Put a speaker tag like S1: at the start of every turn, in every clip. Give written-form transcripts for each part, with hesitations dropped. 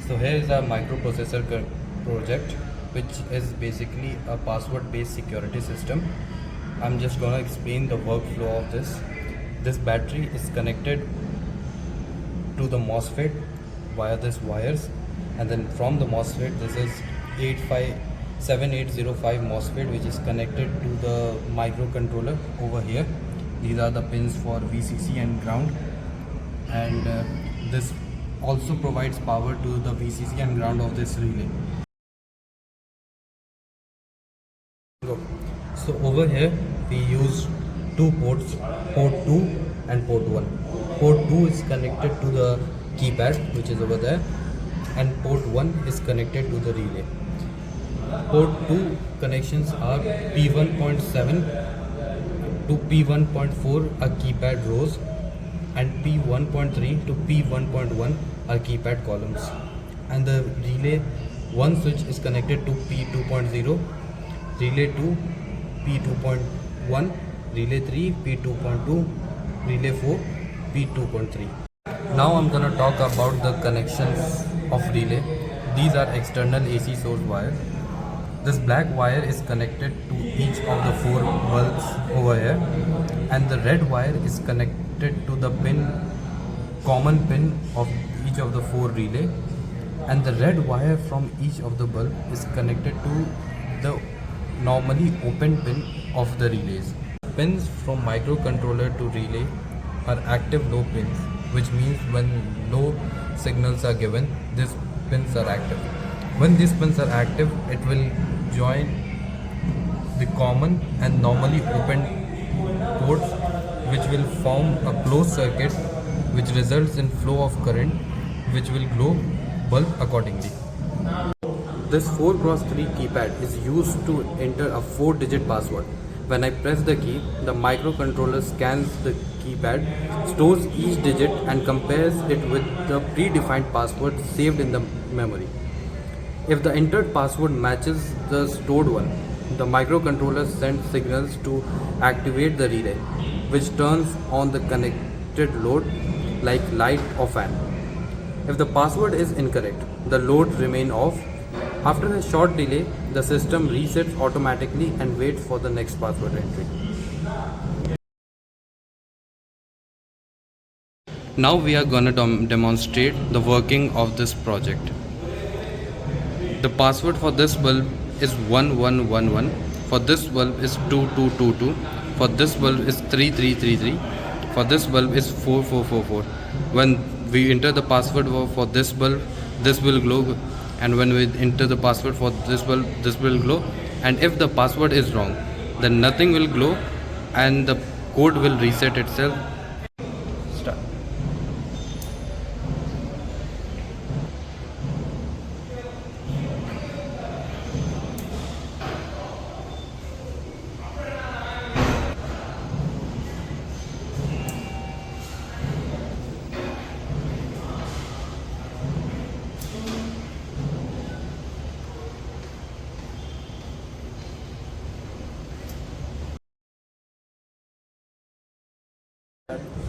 S1: So here is our microprocessor project, which is basically a password-based security system. I'm just gonna explain the workflow of this. This battery is connected to the MOSFET via this wires, and then from the MOSFET, this is 7805 MOSFET, which is connected to the microcontroller over here. These are the pins for VCC and ground, and this also provides power to the VCC and ground of this relay. So over here we use two ports, port 2 and port 1. Port 2 is connected to the keypad, which is over there, and port 1 is connected to the relay. Port 2 connections are P1.7 to P1.4 are keypad rows, and P1.3 to P1.1 are keypad columns. And the relay 1 switch is connected to P2.0, relay 2 P2.1, relay 3 P2.2, relay 4 P2.3. Now I'm gonna talk about the connections of relay. These are external AC source wires. This black wire is connected to each of the 4 bulbs over here, and the red wire is connected to the common pin of each of the 4 relay, and the red wire from each of the bulb is connected to the normally open pin of the relays. Pins from microcontroller to relay are active low pins, which means when low signals are given, these pins are active. When these pins are active, it will join the common and normally open ports, which will form a closed circuit, which results in flow of current, which will glow bulb accordingly. This 4x3 keypad is used to enter a 4-digit password. When I press the key, the microcontroller scans the keypad, stores each digit and compares it with the predefined password saved in the memory. If the entered password matches the stored one, the microcontroller sends signals to activate the relay, which turns on the connected load like light or fan. If the password is incorrect, the load remains off. After a short delay, the system resets automatically and waits for the next password entry. Now we are gonna demonstrate the working of this project. The password for this bulb is 1111, for this bulb is 2222, for this bulb is 3333, for this bulb is 4444. When we enter the password for this bulb, this will glow, and when we enter the password for this bulb, this will glow. And if the password is wrong, then nothing will glow and the code will reset itself. Start.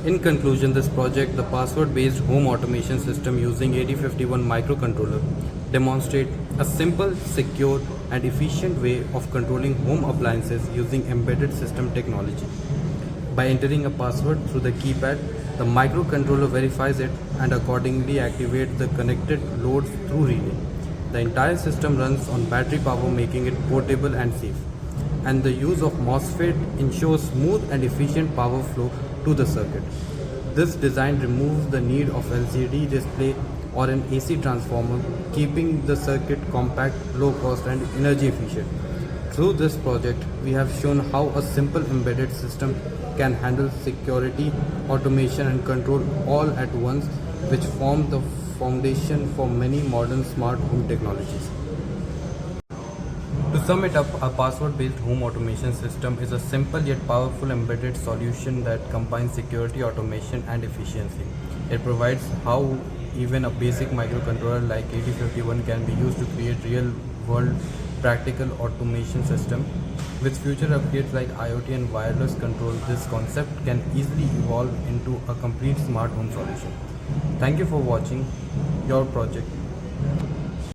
S1: In conclusion, this project, the password-based home automation system using 8051 microcontroller, demonstrates a simple, secure, and efficient way of controlling home appliances using embedded system technology. By entering a password through the keypad, the microcontroller verifies it and accordingly activates the connected loads through relay. The entire system runs on battery power, making it portable and safe. And the use of MOSFET ensures smooth and efficient power flow to the circuit. This design removes the need of LCD display or an AC transformer, keeping the circuit compact, low cost and energy efficient. Through this project, we have shown how a simple embedded system can handle security, automation and control all at once, which form the foundation for many modern smart home technologies. To sum it up, a password-based home automation system is a simple yet powerful embedded solution that combines security, automation, and efficiency. It provides how even a basic microcontroller like 8051 can be used to create real-world practical automation system. With future updates like IoT and wireless control, this concept can easily evolve into a complete smart home solution. Thank you for watching your project.